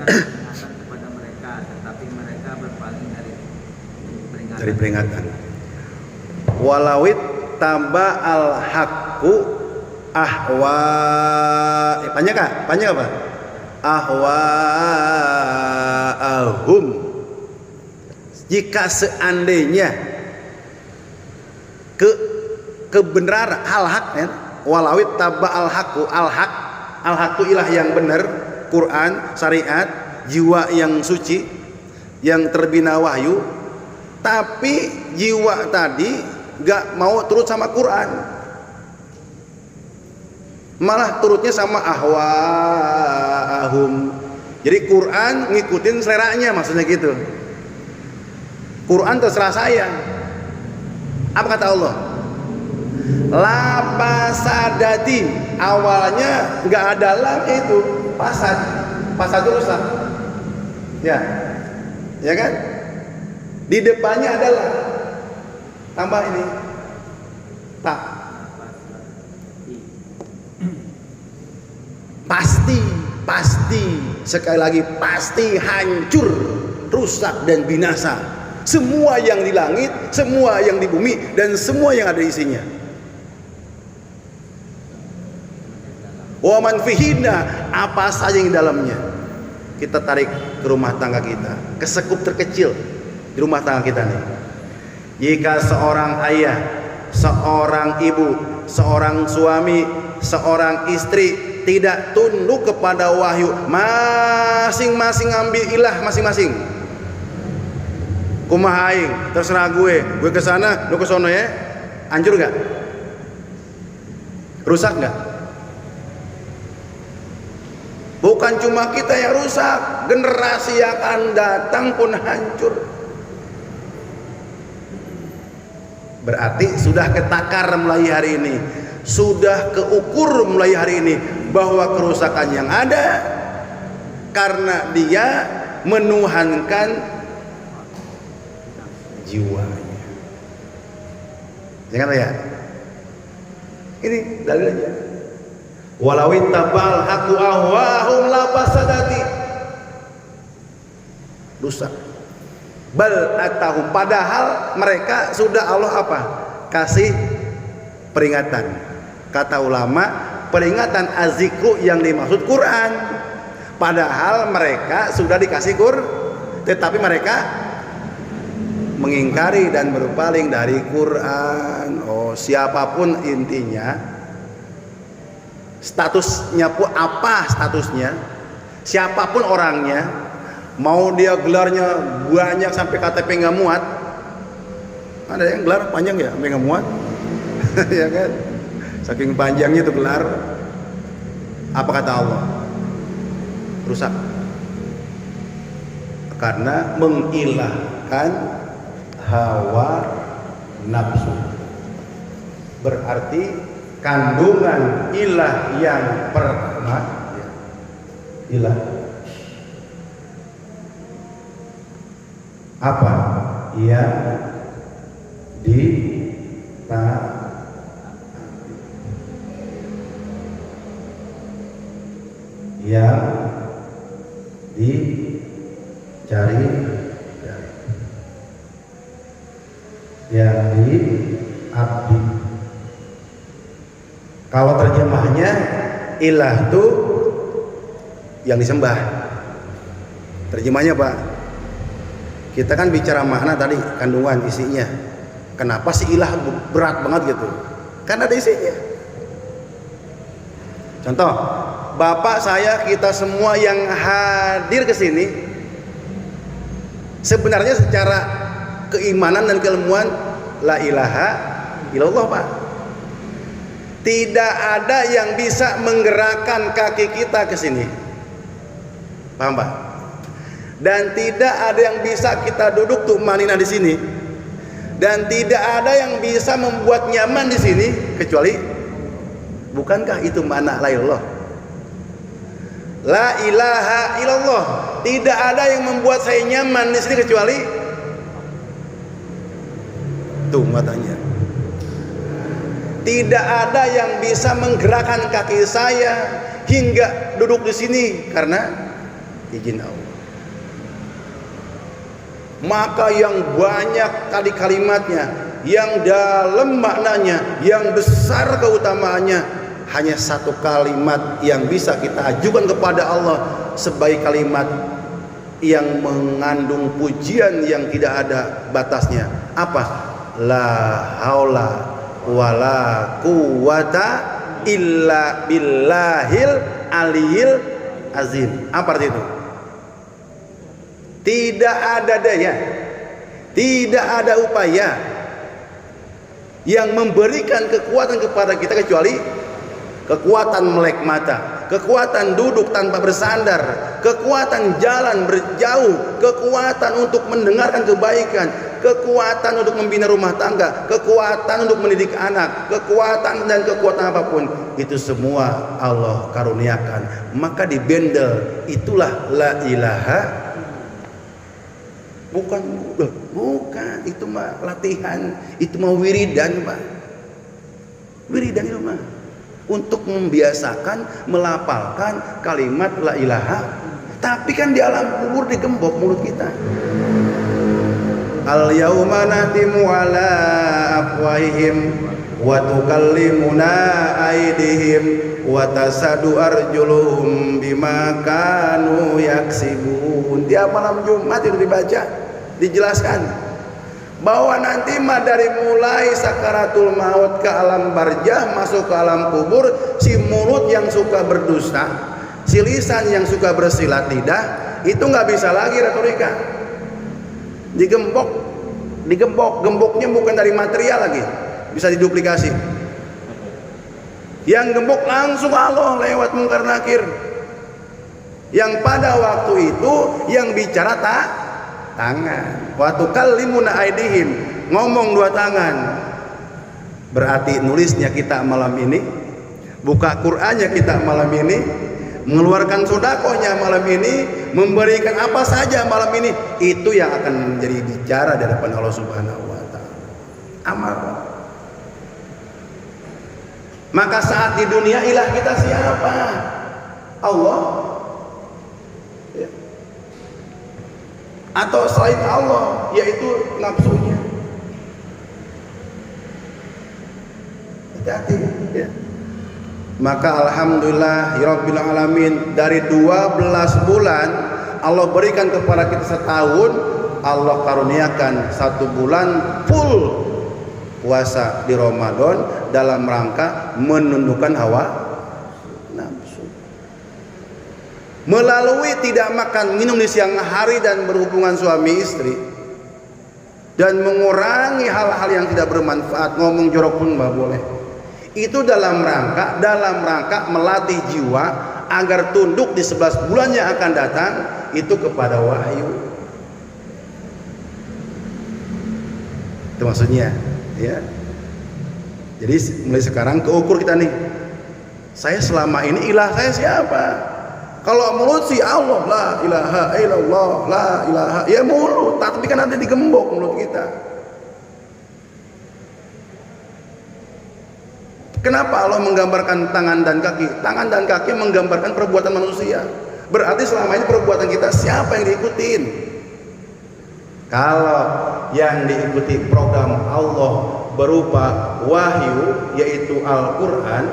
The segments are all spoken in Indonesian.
peringatan kepada mereka, tetapi mereka berpaling dari peringatan. Walawit taba al haqqu ahwa panjang apa? Ahwaahum. Jika seandainya kebenaran al-haq ya, walawit taba al-haqqu al-haqqu ilah yang benar, Quran, syariat, jiwa yang suci yang terbina wahyu, tapi jiwa tadi gak mau turut sama Quran, malah turutnya sama ahwaahum. Jadi Quran ngikutin seleranya, maksudnya gitu. Quran terserah saya. Apa kata Allah? La pasadati, awalnya nggak ada lam, itu pasad itu rusak, ya kan? Di depannya adalah tambah ini tak, pasti sekali lagi pasti hancur, rusak dan binasa semua yang di langit, semua yang di bumi, dan semua yang ada isinya. Wa man fihinna, apa saja yang di dalamnya. Kita tarik ke rumah tangga kita, ke sekup terkecil di rumah tangga kita nih. Jika seorang ayah, seorang ibu, seorang suami, seorang istri tidak tunduk kepada wahyu, masing-masing ambil ilah masing-masing. Kumaha aing, terserah gue ke sana, lu ke sono ya. Hancur enggak? Rusak enggak? Bukan cuma kita yang rusak, generasi yang akan datang pun hancur. Berarti sudah ketakar mulai hari ini, sudah keukur mulai hari ini bahwa kerusakan yang ada karena dia menuhankan jiwanya. Jangan ya. Ini dalilnya. Walau ittabal haqqu ahwahum la fasadati, rusak. Bal atahum, padahal mereka sudah Allah apa? Kasih peringatan. Kata ulama, peringatan azikru yang dimaksud Quran. Padahal mereka sudah dikasih tetapi mereka mengingkari dan berpaling dari Quran. Oh, siapapun intinya, statusnya pun apa statusnya, siapapun orangnya, mau dia gelarnya banyak sampai KTP nggak muat. Ada yang gelar panjang ya sampai nggak muat. Ya kan, saking panjangnya itu gelar. Apa kata Allah? Rusak, karena mengilahkan hawa nafsu. Berarti kandungan ilah yang pertama, ilah apa? Yang yang dicari, yang diabdi. Kalau terjemahnya ilah itu yang disembah. Terjemahnya Pak, kita kan bicara makna tadi, kandungan isinya. Kenapa sih ilah berat banget gitu? Karena ada isinya. Contoh, bapak saya, kita semua yang hadir ke sini sebenarnya secara keimanan dan keilmuan la ilaha illallah Pak. Tidak ada yang bisa menggerakkan kaki kita ke sini, paham Pak? Dan tidak ada yang bisa kita duduk tuh manina di sini, dan tidak ada yang bisa membuat nyaman di sini kecuali, bukankah itu makna la ilallah? La ilaha illallah. Tidak ada yang membuat saya nyaman di sini kecuali tuh matanya. Tidak ada yang bisa menggerakkan kaki saya hingga duduk di sini karena izin Allah. Maka yang banyak tadi kalimatnya, yang dalam maknanya, yang besar keutamaannya, hanya satu kalimat yang bisa kita ajukan kepada Allah sebagai kalimat yang mengandung pujian yang tidak ada batasnya. Apa? La haula wala quwata illa billahil aliyil azim. Apa arti itu? Tidak ada daya, tidak ada upaya yang memberikan kekuatan kepada kita kecuali kekuatan melek mata, kekuatan duduk tanpa bersandar, kekuatan jalan berjauh, kekuatan untuk mendengarkan kebaikan, kekuatan untuk membina rumah tangga, kekuatan untuk mendidik anak, kekuatan dan kekuatan apapun itu semua Allah karuniakan. Maka dibendel, itulah la ilaha. Bukan, itu mah latihan, itu mah wiridan, Pak. Wiridan itu mah untuk membiasakan melafalkan kalimat la ilaha. Tapi kan di alam kubur digembok mulut kita. Al yauma nahtimu ala afwahihim wa tukallimuna aydihim wa tasadu arjuluhum bima kanu yaksibun. Di malam Jumat itu dibaca, dijelaskan bahwa nanti mah dari mulai sakaratul maut ke alam barzah, masuk ke alam kubur, si mulut yang suka berdusta, si lisan yang suka bersilat lidah, itu nggak bisa lagi retorika. Digembok, gemboknya bukan dari material lagi, bisa diduplikasi. Yang gembok langsung Allah lewat mungkar nakir. Yang pada waktu itu yang bicara tangan. Waktu kallimuna aidihim, ngomong dua tangan. Berarti nulisnya kita malam ini, buka Qur'annya kita malam ini, mengeluarkan sedekahnya malam ini, memberikan apa saja malam ini, itu yang akan menjadi bicara di hadapan Allah Subhanahu wa taala. Amal. Maka saat di dunia ilah kita siapa? Allah. Ya. Atau selain Allah, yaitu nafsunya. Hati-hati, ya. Maka alhamdulillah rabbil alamin, dari 12 bulan Allah berikan kepada kita setahun, Allah karuniakan 1 bulan full puasa di Ramadan dalam rangka menundukkan hawa nafsu. Melalui tidak makan minum di siang hari dan berhubungan suami istri, dan mengurangi hal-hal yang tidak bermanfaat, ngomong jorok pun nggak boleh. Itu dalam rangka melatih jiwa agar tunduk di 11 bulan yang akan datang itu kepada wahyu. Itu maksudnya, ya. Jadi mulai sekarang keukur kita nih. Saya selama ini ilah saya siapa? Kalau mulut sih Allah, la ilaha illallah, la ilaha, ya mulut, tapi kan nanti digembok mulut kita. Kenapa Allah menggambarkan tangan dan kaki? Tangan dan kaki menggambarkan perbuatan manusia. Berarti selama ini perbuatan kita siapa yang diikutin? Kalau yang diikuti program Allah berupa wahyu, yaitu Al-Quran,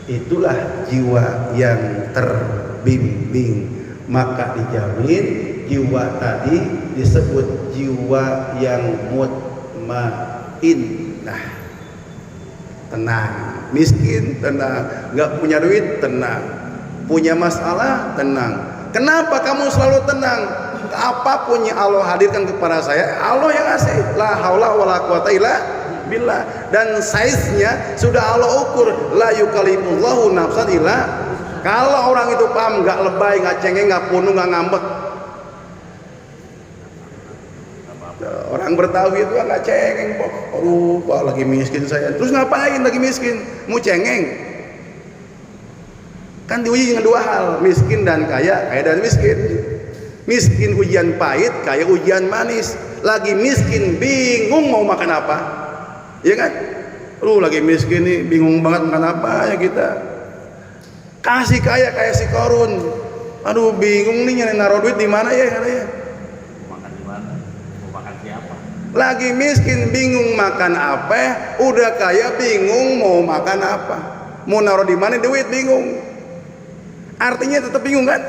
itulah jiwa yang terbimbing. Maka dijamin jiwa tadi disebut jiwa yang mutmainnah, tenang. Miskin tenang, nggak punya duit tenang, punya masalah tenang. Kenapa kamu selalu tenang? Apapun yang Allah hadirkan kepada saya, Allah yang ngasih. La haula wala quwata illa billah. Dan size-nya sudah Allah ukur. La yukallimullahu nafsan illa. Kalau orang itu paham, nggak lebay, nggak cengeng, nggak punung, nggak ngambek. Orang bertauhid itu nggak cengeng. Aduh, Pak, lagi miskin saya. Terus ngapain lagi miskin? Mau cengeng? Kan diuji dengan 2 hal, miskin dan kaya, kaya dan miskin. Miskin ujian pahit, kaya ujian manis. Lagi miskin bingung mau makan apa, ya kan? Lagi miskin nih bingung banget makan apa ya kita. Kasih kaya kayak si Korun. Aduh bingung nih nyari naruh duit di mana ya katanya. Makan di mana? Mau makan siapa? Lagi miskin bingung makan apa, udah kaya bingung mau makan apa. Mau naruh di mana duit bingung. Artinya tetap bingung kan?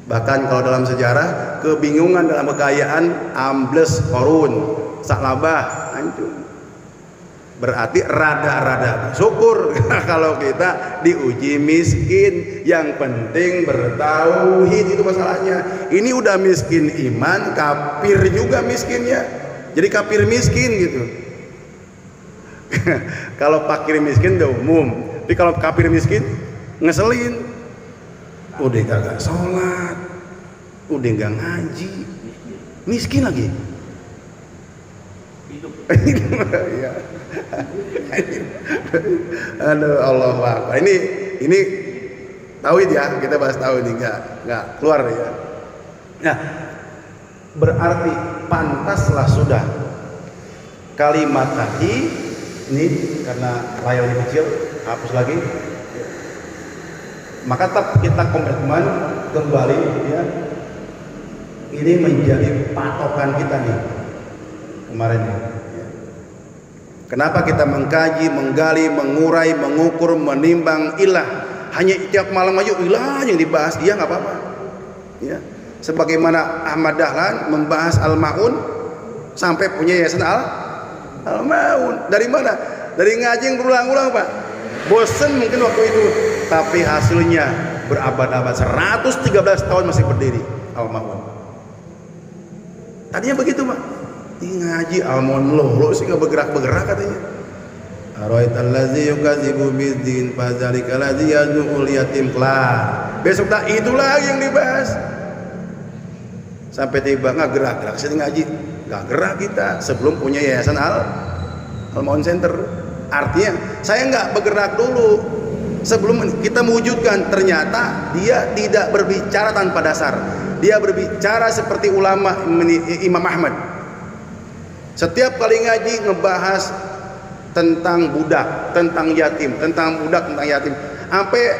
Bahkan kalau dalam sejarah kebingungan dalam kekayaan ambles Korun, Sa'labah hancur. Berarti rada-rada bersyukur kalau kita diuji miskin. Yang penting bertauhid, itu masalahnya. Ini udah miskin iman, kafir juga miskinnya. Jadi kafir miskin gitu. Kalau fakir miskin udah umum, tapi kalau kafir miskin ngeselin. Udah kagak sholat, udah nggak ngaji, miskin lagi. Hidup. Ya. Aduh Allah Akbar. Ini tauhid ya, kita bahas tauhid nggak keluar ya. Nah, berarti pantaslah sudah kalimat tadi ini karena layarnya kecil, hapus lagi. Maka tetap kita komitmen kembali ya. Ini menjadi patokan kita nih kemarin ya. Kenapa kita mengkaji, menggali, mengurai, mengukur, menimbang ilah? Hanya tiap malam aja ilah yang dibahas, iya nggak apa-apa. Ya. Sebagaimana Ahmad Dahlan membahas Al-Ma'un sampai punya yayasan Al-Ma'un. Dari mana? Dari ngaji yang berulang-ulang Pak. Bosen mungkin waktu itu, tapi hasilnya berabad-abad, 113 tahun masih berdiri Al-Ma'un. Tadinya begitu Pak. Ini ngaji almon lo sih nggak bergerak katanya. Araital ladzi yukadzibu biddin fadzalika ladzi yad'ul yatim kelar. Besok tak itu lagi yang dibahas. Sampai tiba nggak gerak sini ngaji, nggak gerak kita sebelum punya yayasan Al-Ma'un Center. Artinya saya nggak bergerak dulu sebelum kita mewujudkan. Ternyata dia tidak berbicara tanpa dasar. Dia berbicara seperti ulama Imam Ahmad. Setiap kali ngaji ngebahas tentang budak, tentang yatim, tentang budak, tentang yatim. Sampai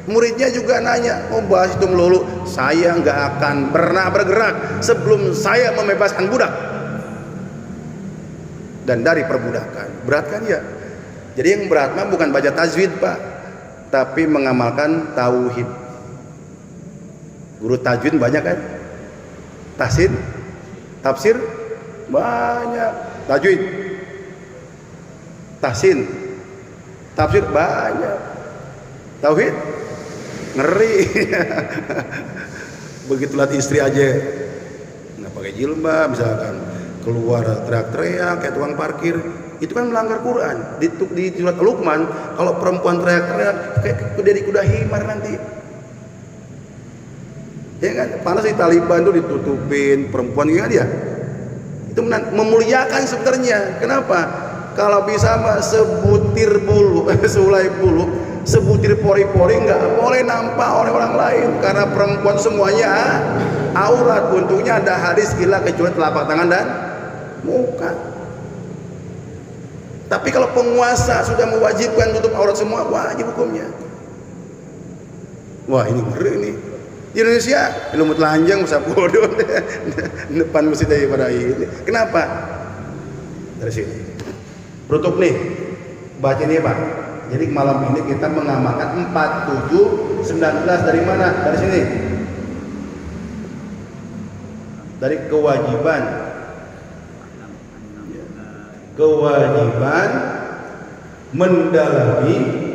muridnya juga nanya, mau bahas itu melulu. Saya nggak akan pernah bergerak sebelum saya membebaskan budak dan dari perbudakan. Berat kan ya? Jadi yang berat mah bukan baca tajwid Pak, tapi mengamalkan tauhid. Guru tajwid banyak kan? Tahsin, tafsir banyak, tajwid, tahsin, tafsir banyak, tauhid ngeri. Begitu lihat istri aja nggak pakai jilbab, misalkan keluar teriak-teriak kayak tukang parkir, itu kan melanggar Quran. Di surat Luqman, kalau perempuan teriak-teriak kayak dari kuda himar nanti. Ya kan, panas di Taliban tuh ditutupin perempuan gimana dia? Itu memuliakan sebenarnya. Kenapa? Kalau bisa mah sebutir bulu, seulai bulu, sebutir pori-pori nggak boleh nampak oleh orang lain, karena perempuan semuanya aurat. Untungnya ada hadis gila kecuali telapak tangan dan muka. Tapi kalau penguasa sudah mewajibkan tutup aurat semua, wajib hukumnya. Wah ini ngeri nih. Di Indonesia ilmu telanjang masa bodoh depan masjid daripada ini. Kenapa? Dari sini. Penutup nih, baca ini Pak. Jadi malam ini kita mengamalkan 47 19 dari mana? Dari sini. Dari kewajiban. Kewajiban mendalami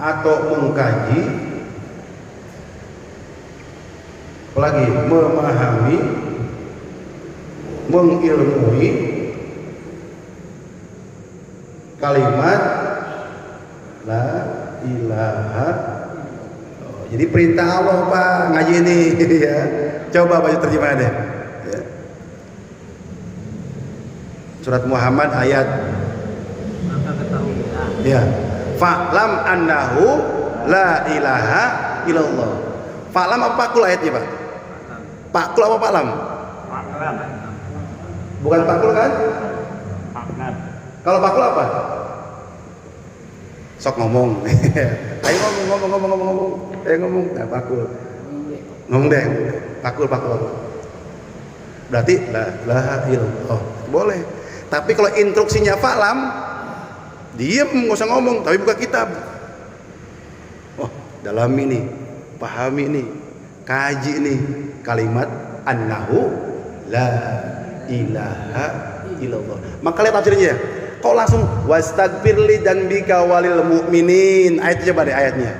atau mengkaji, apalagi memahami, mengilmui kalimat la ilaha. Jadi perintah Allah Pak ngaji ini ya. Coba baca terjemahannya ya. Surat Muhammad ayat Maka ketahuilah ya. Fa'lam annahu la ilaha illallah. Fa'lam apa pakul ayatnya Pak? Pakul apa fa'lam? Fakram. Bukan pakul kan? Fakram. Kalau pakul apa? Sok ngomong. Ayo ngomong. Ayo ngomong. Nah, pakul. Ngomong deh. Pakul. Berarti la ilallah. Boleh. Tapi kalau instruksinya fa'lam, diem, nggak usah ngomong, tapi buka kitab. Oh, dalam ini, pahami ini, kaji ini kalimat annahu la ilaha illallah. Maka lihat tafsirnya. Kok langsung wastagfirli dan bika walil mu'minin. Ayat coba deh ayatnya.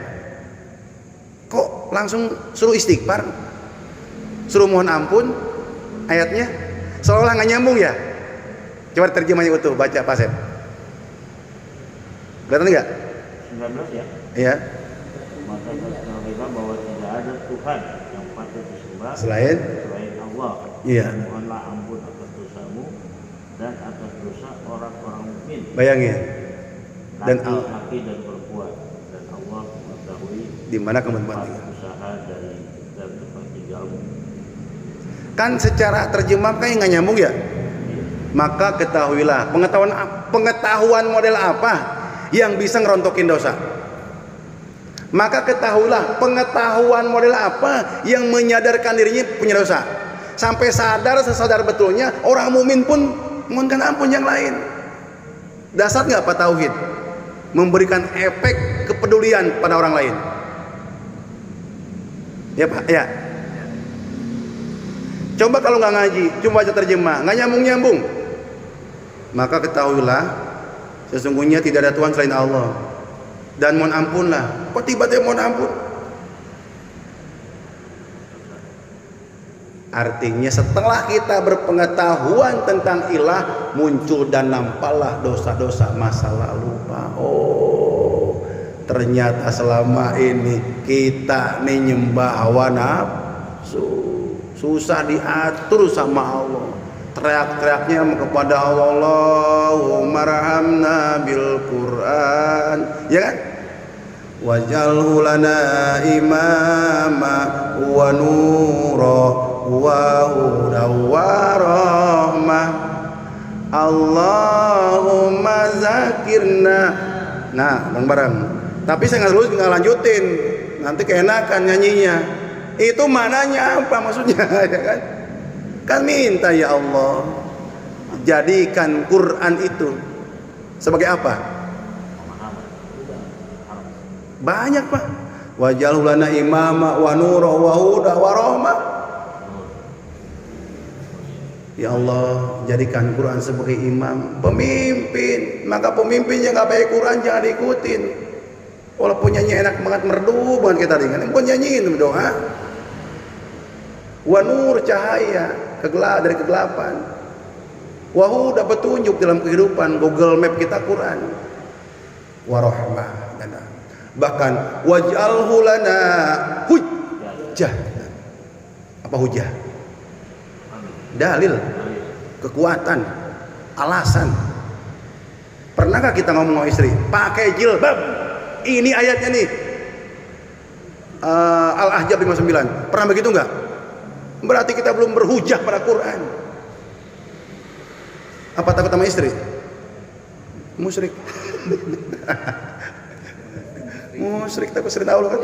Kok langsung suruh istighfar? Suruh mohon ampun? Ayatnya seolah nggak nyambung ya. Coba terjemahnya utuh, baca Pak Sep. Kelihatan nggak? 19 ya. Iya. Maka ketahuilah bahwa tidak ada Tuhan yang patut disembah Selain Allah. Iya. Mohonlah ampun atas dosamu dan atas dosa orang-orang mukmin. bayangin. Dan Kaki dan berbuat, dan Allah mengetahui di mana kamu tempat tempat tinggal. usaha dan tempat tinggalmu. Kan secara terjemah kan nggak nyambung ya. Maka ketahuilah pengetahuan model apa yang bisa ngerontokin dosa. Maka ketahuilah pengetahuan model apa yang menyadarkan dirinya punya dosa. Sampai sesadar betulnya orang mukmin pun mohonkan ampun yang lain. Dasar nggak Pak tauhid? Memberikan efek kepedulian pada orang lain. Ya Pak, ya. Coba kalau nggak ngaji, cuma baca terjemah, nggak nyambung. Maka ketahuilah sesungguhnya tidak ada Tuhan selain Allah. Dan mohon ampunlah. Kok tiba-tiba mohon ampun? Artinya setelah kita berpengetahuan tentang ilah, muncul dan nampaklah dosa-dosa masa lalu. Oh, ternyata selama ini kita nih nyembah hawa nafsu, susah diatur sama Allah. Teriak-teriaknya kepada Allah, Allahumma rahamna bil Quran, ya kan? Waj'alhu lana imama wa nura wa hudan wa rahmah. Allahumma zakirna. Nah, bareng-bareng. Tapi saya nggak lanjutin. Nanti keenakan nyanyinya. Itu mananya apa maksudnya, ya kan? Kan minta ya Allah, jadikan Quran itu sebagai apa? Banyak Pak. Waj'alhu lana imama wa nura wa huda wa rahmah. Ya Allah, jadikan Quran sebagai imam, pemimpin. Maka pemimpinnya nggak baik Quran jangan diikutin. Walaupun nyanyi enak banget, merdu banget kita dengar, bukan nyanyiin doa. Wa nur cahaya dari kegelapan. Wa huda petunjuk dalam kehidupan, Google Map kita Quran. Wa rahmah. Bahkan waj'alhu lana hujjah. Apa hujjah? Dalil, kekuatan, alasan. Pernahkah kita ngomong sama istri pakai jilbab? Ini ayatnya nih, Al-Ahzab 59. Pernah begitu enggak? Berarti kita belum berhujah pada Quran. Apa takut sama istri? Musyrik. Musyrik takut sering tahu kan?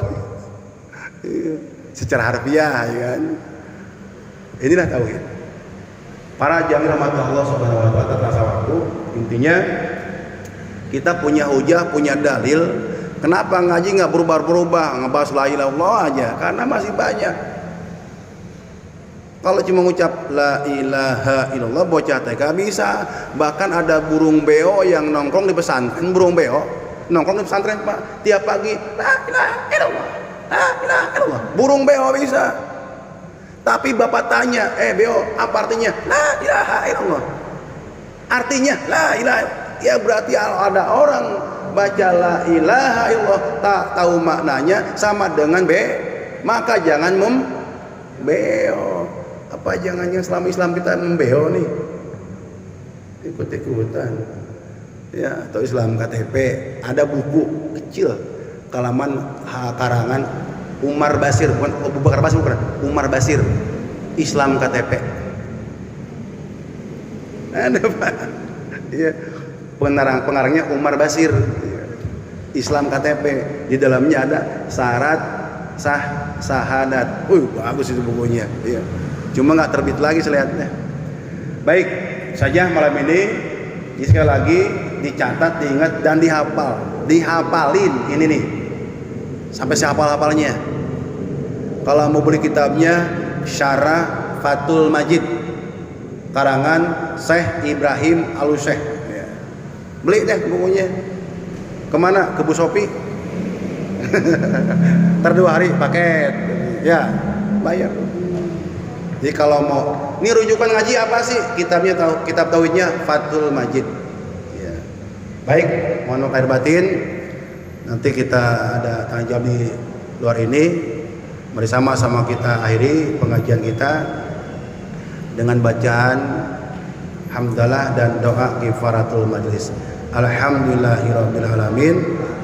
Secara harfiah, ya kan? Inilah tauhid. Para jamaah rahmat Allah Subhanahu wa taala, terasa waktu. Intinya kita punya hujah, punya dalil. Kenapa ngaji nggak berubah-berubah, ngebahas la ilaha illallah aja? Karena masih banyak. Kalau cuma ngucap la ilaha illallah bocah TK bisa. Bahkan ada burung beo yang nongkrong di pesantren, burung beo nongkrong di pesantren Pak, tiap pagi la ilaha illallah, la ilaha illallah. Burung beo bisa. Tapi bapak tanya, beo apa artinya? La ilaha illallah. Artinya la ilaha, ya berarti ada orang baca la ilaha illallah tak tahu maknanya sama dengan maka jangan membeo. Apa jangannya selama Islam kita membeo nih, ikut-ikutan ya? Atau Islam KTP, ada buku kecil karangan Umar Basir, bukan Abu Bakar Basir, bukan Umar Basir, Islam KTP. Ada Pak, ya, pengarangnya Umar Basir, Islam KTP, di dalamnya ada syarat syahadat. Bagus itu bukunya. Iya. Cuma nggak terbit lagi saya lihatnya. Baik, saja malam ini sekali lagi dicatat, diingat dan dihafalin ini nih. Sampai sehafal-hafalnya. Kalau mau beli kitabnya Syarah Fathul Majid karangan Syekh Ibrahim Al-Syekh. Ya. Beli deh bukunya. Kemana? Ke Bu Sopi. Ntar 2 hari paket. Ya, bayar. Jadi kalau mau, ini rujukan ngaji apa sih? Kitabnya kitab tauhidnya Fathul Majid. Ya. Baik, mohon maaf lahir batin. Nanti kita ada tanya jawab di luar ini. Mari sama-sama kita akhiri pengajian kita dengan bacaan hamdalah dan doa kifaratul majlis. Alhamdulillahirabbil alamin.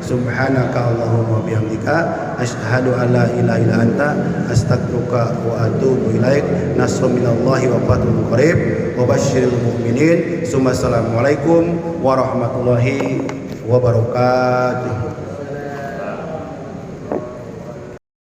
Subhanaka Allahumma bihamdika asyhadu an la ilaha illa anta astaghfiruka wa atubu ilaik. Nasrun minallahi wa fathun qarib wa basyiril mu'minin. Assalamualaikum warahmatullahi wabarakatuh.